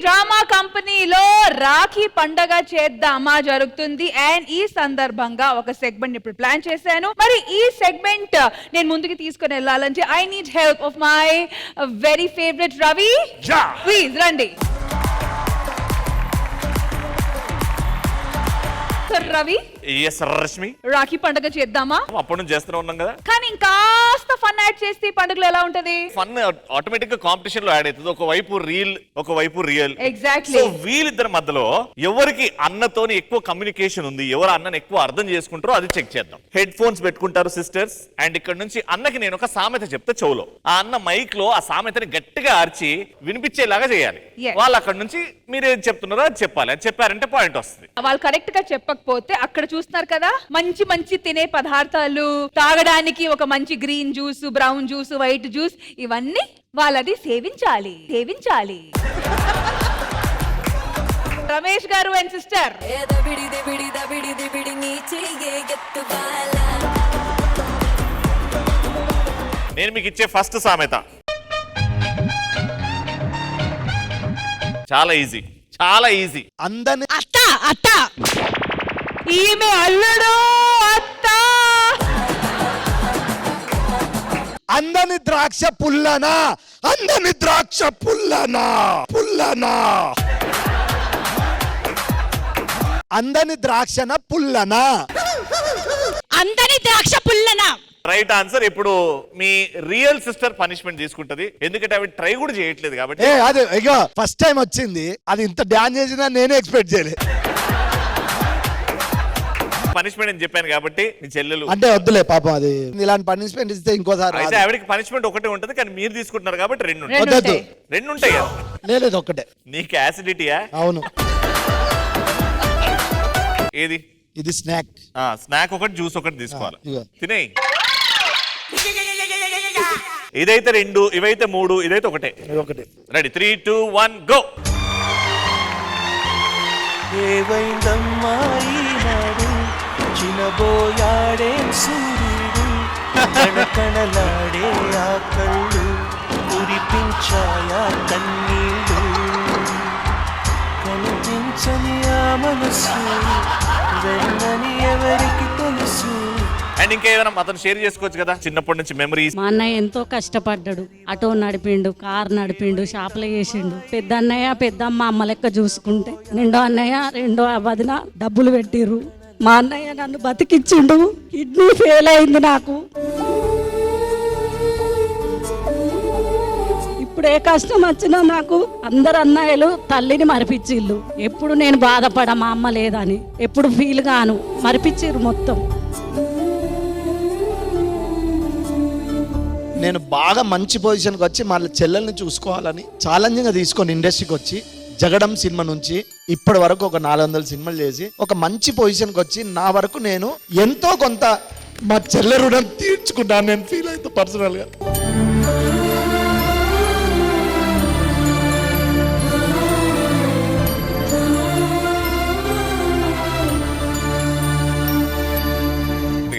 Drama కంపెనీలో రాఖీ పండగ చేద్దామా జరుగుతుంది. అండ్ ఈ సందర్భంగా ఒక సెగ్మెంట్ ఇప్పుడు ప్లాన్ చేశాను. మరి ఈ సెగ్మెంట్ నేను ముందుకు తీసుకొని వెళ్ళాలంటే I need help of my very favourite Ravi. Please రండి. రవి, రష్మి, రాఖీ పండుగ చేద్దామా? అప్పుడు నుంచి చేస్తూనే ఉన్నాం కదా. కానీ ఇంకాస్త ఫన్ యాడ్ చేస్తే పండుగలో ఎలా ఉంటది? ఫన్ ఆటోమేటిక్ గా కాంపిటీషన్ లో యాడ్ అవుతుంది. ఒకవైపు రీల్, ఒకవైపు రియల్. ఎగ్జాక్ట్లీ. సో వీళ్ళిద్దరి మధ్యలో ఎవరికి అన్నతోని ఎక్కువ కమ్యూనికేషన్ ఉంది, ఎవరు అన్నని ఎక్కువ అర్థం చేసుకుంటారో అది చెక్ చేద్దాం. హెడ్ ఫోన్స్ పెట్టుకుంటారు సిస్టర్స్. అండ్ ఇక్కడ నుంచి అన్నకి నేను ఒక సామెత చెప్తే చెవులో, ఆ అన్న మైక్ లో ఆ సామెతని గట్టిగా ఆర్చి వినిపించేలాగా చేయాలి. వాళ్ళు అక్కడ నుంచి మీరు ఏది చెప్తున్నారో అది చెప్పాలి. అది చెప్పారంటే పాయింట్ వస్తుంది. వాళ్ళు కరెక్ట్ గా చెప్పకపోతే అక్కడ చూస్తున్నారు కదా, మంచి మంచి తినే పదార్థాలు, తాగడానికి ఒక మంచి green juice, brown juice, white juice, ఇవన్నీ వాళ్ళది సేవించాలి. రమేష్ గారు అండ్ సిస్టర్, నేను మీకు ఇచ్చే ఫస్ట్ సామెత చాలా ఈజీ, చాలా ఈజీ. అందని అత్త అత్త, ఈమె అల్లుడు అత్త. అందని ద్రాక్ష పుల్లనా, అందని ద్రాక్ష పుల్లనా, పుల్లనా. అందని ద్రాక్షన పుల్లనా, అందని ద్రాక్ష పుల్లనా. Right answer. ఇప్పుడు మీ రియల్ సిస్టర్ పనిష్మెంట్ తీసుకుంటది, ఎందుకంటే అవి ట్రై కూడా చేయట్లేదు కాబట్టి. అదే ఇగో ఫస్ట్ టైం వచ్చింది, అది ఇంత డాన్స్ చేసిందా నేనే ఎక్స్పెక్ట్ చేయలేదు. పనిష్మెంట్ అని చెప్పాను కాబట్టి మీ చెల్లెలు అంటే వద్దులే పాపం, అది ఇలాంటి పనిష్మెంట్ ఇస్తే ఇంకోసారి అయితే ఆవిడకి పనిష్మెంట్ ఒకటే ఉంటది, కానీ మీరు తీసుకుంటున్నారు కాబట్టి రెండు ఉంటాయి కదా. లేదు ఒక్కటే. నీకు యాసిడిటీయా? అవును. ఏది? ఇది స్నాక్. స్నాక్ ఒకటి, జ్యూస్ ఒకటి తీసుకోవాలి. తినేయి. ఇదైతే 2, ఇవైతే 3, ఇదైతే ఒకటే. రెడీ? 3, 2, 1 గో. ఏవైందమ్మాయినాడు చినబోయాడే సూర్యుడు, కణకణలాడే ఆ కళ్ళు కురిపించాయా కన్నీళ్ళు, కనిపించని ఆ మనసు వెళ్ళని ఎవరికి తెలుసు. అండ్ ఇంకేమైనా అతను షేర్ చేసుకోవచ్చు కదా చిన్నప్పటి నుంచి మెమరీస్. మా అన్నయ్య ఎంతో కష్టపడ్డాడు. ఆటో నడిపిండు, కార్ నడిపిండు, షాపులు చేసిండు. పెద్ద అన్నయ్య పెద్దమ్మ అమ్మ లెక్క చూసుకుంటే, రెండో అన్నయ్య రెండో వదిన డబ్బులు పెట్టిర్రు. మా అన్నయ్య నన్ను బతికిచ్చిండు. కిడ్నీ ఫెయిల్ అయింది నాకు. ఇప్పుడు ఏ కష్టం వచ్చినా నాకు అందరు అన్నయ్యలు తల్లిని మరిపించిళ్ళు. ఎప్పుడు నేను బాధపడ మా అమ్మ లేదని ఎప్పుడు ఫీల్ గాను, మరిపించిర్రు మొత్తం. నేను బాగా మంచి పొజిషన్కి వచ్చి మళ్ళీ చెల్లెల్ని చూసుకోవాలని ఛాలెంజింగ్గా తీసుకొని ఇండస్ట్రీకి వచ్చి జగడం సినిమా నుంచి ఇప్పటి వరకు ఒక 400 సినిమాలు చేసి ఒక మంచి పొజిషన్కి వచ్చి నా వరకు నేను ఎంతో కొంత మా చెల్లె రుణం తీర్చుకున్నాను నేను ఫీల్ అవుతా పర్సనల్గా.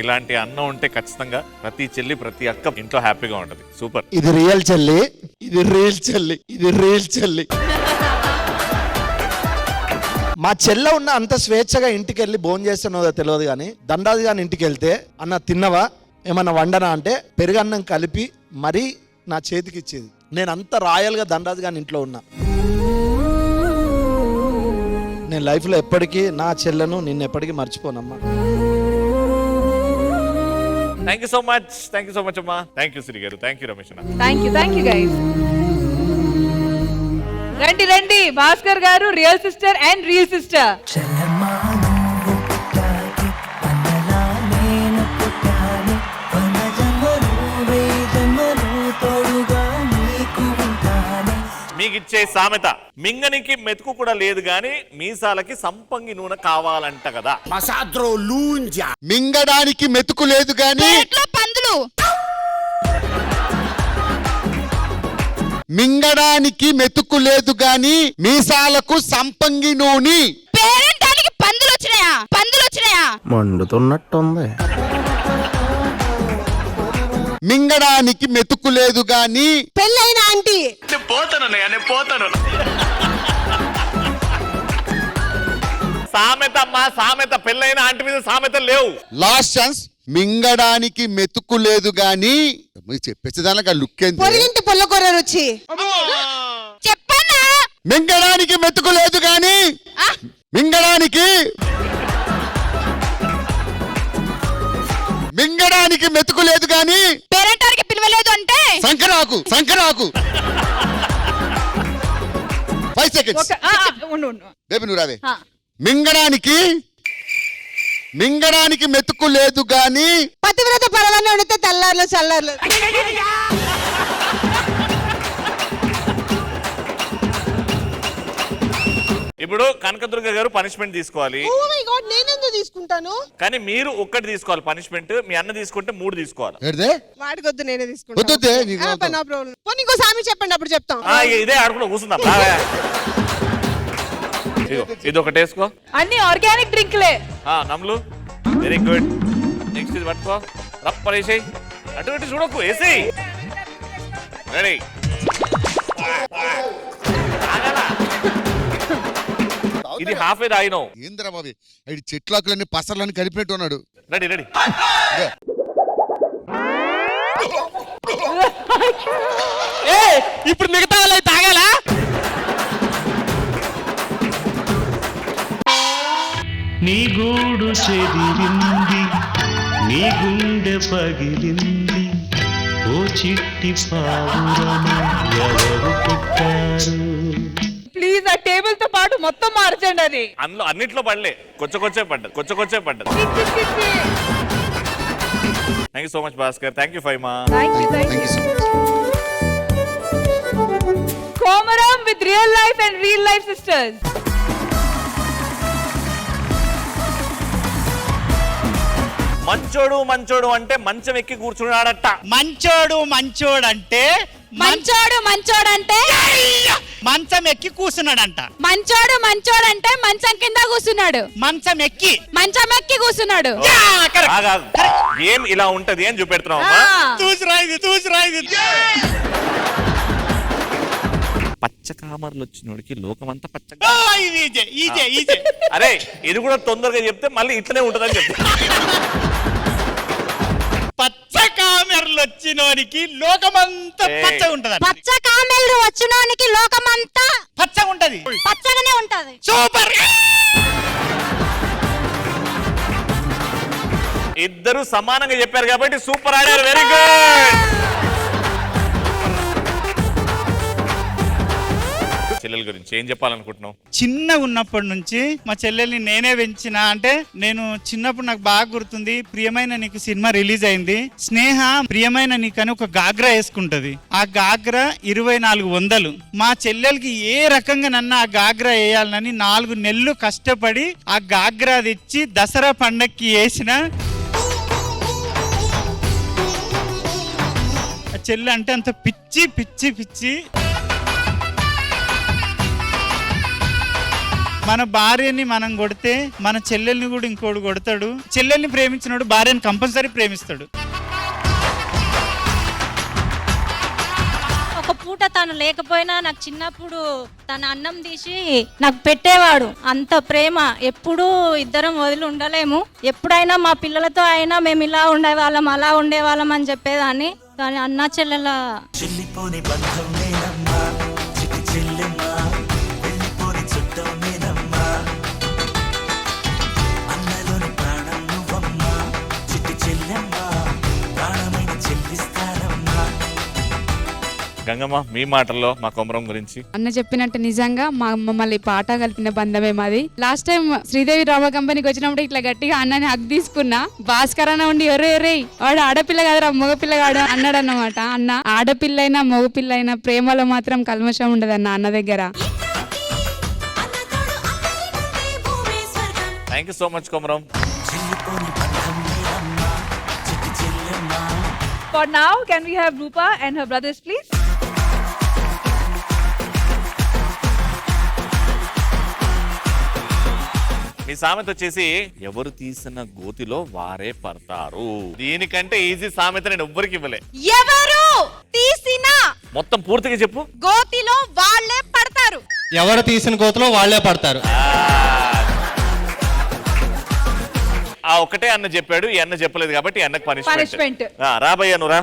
ఇలాంటి అన్న ఉంటే ఖచ్చితంగా ప్రతి చెల్లి, ప్రతి అక్క ఇంట్లో హ్యాపీగా ఉంటది. సూపర్. ఇది రియల్ చెల్లి, ఇది రియల్ చెల్లి, ఇది రియల్ చెల్లి. మా చెల్ల ఉన్న అంత స్వేచ్ఛగా ఇంటికి వెళ్ళి భోజనం చేస్తున్నదో తెలియదు, కానీ దండాది గాని ఇంటికి వెళ్తే అన్న తిన్నవా, ఏమన్నా వండనా అంటే పెరుగన్నం కలిపి మరీ నా చేతికి ఇచ్చేది. నేను అంత రాయల్గా దండాది గాని ఇంట్లో ఉన్నా. నేను లైఫ్లో ఎప్పటికీ నా చెల్లను నిన్ను ఎప్పటికీ మర్చిపోనమ్మా. థ్యాంక్ యూ సో మచ్ అమ్మా. థ్యాంక్ యూ శ్రీ గారు. థ్యాంక్ యూ రమేష్ అన్న. Thank you guys. రండి భాస్కర్ గారు, real sister and real sister. మీకు ఇచ్చే సామెత, మింగనికి మెతుకు కూడా లేదు గాని మీసాలకి సంపంగి నూనె కావాలంట కదా. మింగడానికి మెతుకు లేదు గాని పందులు, మింగడానికి మెతుకు లేదు గాని మీసాలకు సంపంగి నూనె. పేరంటానికి పందులు వచ్చినాయా? మండుతున్నట్టుంది. మింగడానికి మెతుకు లేదు గాని పెళ్ళైన ఆంటీ. నేను పోతాను. సామెత అమ్మా సామెత, పెళ్ళైన ఆంటీ మీద సామెత లేవు. Last chance. మింగడానికి మెతుకు లేదు గాని మీరు చెప్పేసేదానికి లుక్ ఏంది? పొరిగింటి పొల్లకూర రుచి. చెప్పన్నా మింగడానికి మెతుకు లేదు గాని మింగడానికి మెతుకు లేదు గాని పేరెంటారికి పిలవలేదు అంటే సంకరాకు 5 seconds. ఉండు. బేబీ నువ్వు రాదే. మింగడానికి మెతుకు లేదు గాని పతివ్రత పరవాన్ని వండితే తెల్లార్లు చల్లార్లు. ఇప్పుడు కనకదుర్గ గారు పనిష్మెంట్ తీసుకోవాలి. ఓ మై గాడ్, నేనెందుకు తీసుకుంటాను? కానీ మీరు ఒక్కటి తీసుకోవాలి పనిష్మెంట్. మీ అన్న తీసుకుంటే 3 తీసుకోవాలి. ఏడిదే? వాడికొద్దు, నేనే వద్దు, తీసుకుంటాను. నీకు ఆ, వద్దు. No problem. పోనీ ఇంకో సామి చెప్పండి, అప్పుడు చెప్తాం. ఇదే ఆడుకుంటూ కూర్చుందాం. ఇది ఒకటి వేసుకో. అన్ని ఆర్గానిక్ డ్రింక్లే. నమ్ములు వెరీ గుడ్. నెక్స్ట్ ఇది పట్టుకో, రప్పరేసేయి. అటు ఇటు చూడకు, వేసేయి. రెడీ. ఇది హాఫ్ ఏ తాగినావు. ఏంద్రా బాబీ, ఐడి చెట్లాకులన్నీ పసర్లన్నీ కలిపినట్టు ఉన్నాడు. Ready ready. ఇప్పుడు మిగతా వాళ్ళు తాగాలా? నీ గూడు చెదిరింది, నీ గుండె పగిలింది, ఓ చిట్టి పావురమ ఎవరు పుట్టారు? ప్లీజ్ ఆ టేబుల్ తో పాటు మొత్తం మార్చండి అది. అందులో అన్నిట్లో పడలే, కొచ్చే పడ్డది. Thank you so much Bhaskar. Thank you Faima. Thank you. Thank you so much. Komaram with real life and real life sisters. మంచోడు అంటే మంచం ఎక్కి కూర్చున్నాడట. మంచోడంటే మంచం ఎక్కి కూర్చున్నాడంట. మంచోడంటే మంచం కింద కూర్చున్నాడు. మంచం ఎక్కి కూర్చున్నాడు. ఏం ఇలా ఉంటది అని చూపెడుతున్నావమ్మా. చూసిరాయిది పచ్చ కామర్లు వచ్చినోడికి లోకమంతా పచ్చ. ఈజే అరే ఇది కూడా తొందరగా చెప్తే మళ్ళీ ఇట్లనే ఉంటదని చెప్తా. పచ్చ కామెర్లు వచ్చినోనికి లోకమంతా పచ్చ ఉంటది. పచ్చ కామెల్లు వచ్చినోనికి లోకమంతా పచ్చ ఉంటది. పచ్చగానే ఉంటది. సూపర్. ఇద్దరు సమానంగా చెప్పారు కాబట్టి సూపర్ ఆడారు. Very good. చెల్లెల గురించి ఏం చెప్పాలనుకుంటున్నావు? చిన్న ఉన్నప్పటి నుంచి మా చెల్లెల్ని నేనే పెంచిన. అంటే నేను చిన్నప్పుడు నాకు బాగా గుర్తుంది, ప్రియమైన నీకు సినిమా రిలీజ్ అయింది. స్నేహ ప్రియమైన నీకు అని ఒక గాగ్రా వేసుకుంటది. ఆ గాగ్రా 2400. మా చెల్లెలకి ఏ రకంగా నన్ను ఆ గాగ్రా వేయాలని 4 నెలలు కష్టపడి ఆ గాగ్రా తెచ్చి దసరా పండక్కి వేసిన. ఆ చెల్లె అంటే అంత పిచ్చి. మన భార్యని మనం కొడితే మన చెల్లెల్ని కూడా ఇంకోడు కొడతాడు. చెల్లెల్ని ప్రేమించినోడు భార్యని కంపల్సరీ ప్రేమిస్తాడు. ఒక పూట తను లేకపోయినా నాకు చిన్నప్పుడు తన అన్నం తీసి నాకు పెట్టేవాడు. అంత ప్రేమ. ఎప్పుడూ ఇద్దరం వదిలి ఉండలేము. ఎప్పుడైనా మా పిల్లలతో అయినా మేము ఇలా ఉండేవాళ్ళం అలా ఉండేవాళ్ళం అని చెప్పేదాన్ని. కానీ అన్నా చెల్లెల చెల్లిపోని బంధం నేనమ్మా, చిట్టి చెల్లెమ్మా, వెళ్ళిపోని చుట్టం నేనమ్మా, అన్నలోని ప్రాణం నువ్వమ్మా, చిట్టి చెల్లెమ్మా, ప్రాణమైన చెల్లిస్తానమ్మా. గంగమ్మ మీ మాటల్లో మా కొమరం గురించి. అన్న చెప్పినట్టు నిజంగా మమ్మల్ని పాట కలిపిన బంధమే మాది. లాస్ట్ టైం శ్రీదేవి డ్రామా కంపెనీకి వచ్చినప్పుడు ఇట్లా గట్టిగా అన్నని హక్ తీసుకున్నా. భాస్కర్ అన్న ఉండి ఒరే వాడు ఆడపిల్ల కాదురా మగపిల్లగాడు అన్నాడు అన్నమాట. అన్న ఆడపిల్లైనా మగపిల్లైనా ప్రేమలో మాత్రం కల్మషం ఉండదన్న అన్న దగ్గర. Thank you so much Komaram. చెల్లిపోని బంధం నేనమ్మా, చిట్టి చెల్లెమ్మా. For now, can we have Rupa and her brothers, please? మీ సామెత వచ్చేసి ఎవరు తీసిన గోతిలో వారే పడతారు. దీనికంటే ఈజీ సామెత నేను ఎవ్వరికి ఇవ్వలే. ఎవరు తీసిన మొత్తం పూర్తిగా చెప్పు. గోతిలో వాళ్ళే పడతారు. ఎవరు తీసిన గోతులో వాళ్ళే పడతారు. ఆ ఒకటే అన్న చెప్పాడు, ఈ అన్న చెప్పలేదు కాబట్టి ఈ అన్నకు Punishment. పనిష్మెంట్. రాబోయ్యా నువ్వు రా.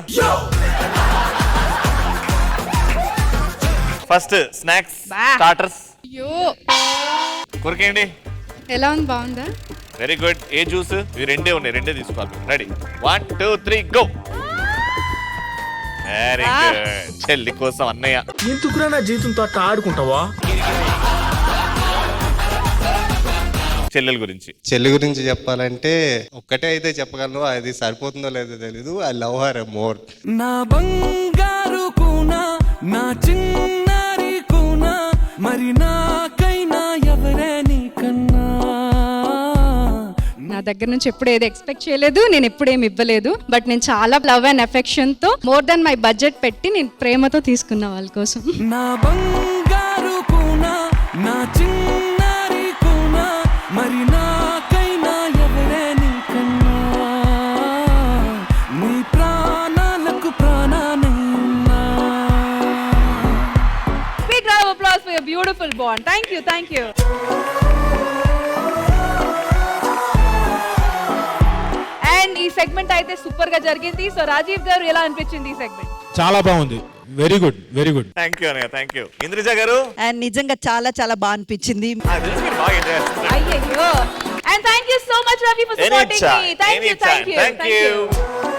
ఫస్ట్ స్నాక్స్ బా. స్టార్టర్స్ అయ్యో కొరికేయండి. ఎలా ఉంది, బాగుందా? Very good. ఏ జ్యూస్? ఇవి రెండే ఉన్నాయి, రెండే తీసుకోవాలి. Ready 1 2 3 go. Very good. చెల్లి కోసం అన్నయ్య. ఎందుకురా నా జీవితంతో అట్లా ఆడుకుంటావా? చెల్లెల గురించి. చెల్లి గురించి చెప్పాలంటే ఒక్కటే అయితే చెప్పగలను, అది సరిపోతుందో లేదో తెలీదు. I love her more. నా బంగారు కూనా, నా చిన్నారి కూనా, మరి నాకైనా ఎవరే నీకన్నా? నా దగ్గర నుంచి ఎప్పుడు ఏది ఎక్స్పెక్ట్ చేయలేదు, నేను ఎప్పుడేమి ఇవ్వలేదు. బట్ నేను చాలా లవ్ అండ్ అఫెక్షన్ తో మోర్ దెన్ మై బడ్జెట్ పెట్టి నేను ప్రేమతో తీసుకున్న వాళ్ళ కోసం. నా బంగారు కూనా, నా చిన్నారి కూనా, మరి నాకైనా ఎవరే నీకన్నా? నీ ప్రాణాలకు ప్రాణానైనా. Big round of applause for your beautiful bond. Thank you, thank you. And ఈ సెగ్మెంట్ అయితే సూపర్ గా జరిగింది. సో రాజీవ్ గారు ఎలా అనిపించింది ఈ సెగ్మెంట్? చాలా బాగుంది. Very good, very good. Thank you అన్నయ్య, థ్యాంక్ యూ. ఇంద్రజ గారు. అండ్ నిజంగా చాలా చాలా బాగా అనిపించింది. నాకు తెలుసు మీరు బాగా ఎంజాయ్ చేస్తున్నారు. అయ్యయ్యో. And thank you so much Ravi for supporting Anytime, me. Thank you, anytime. thank you. Thank you.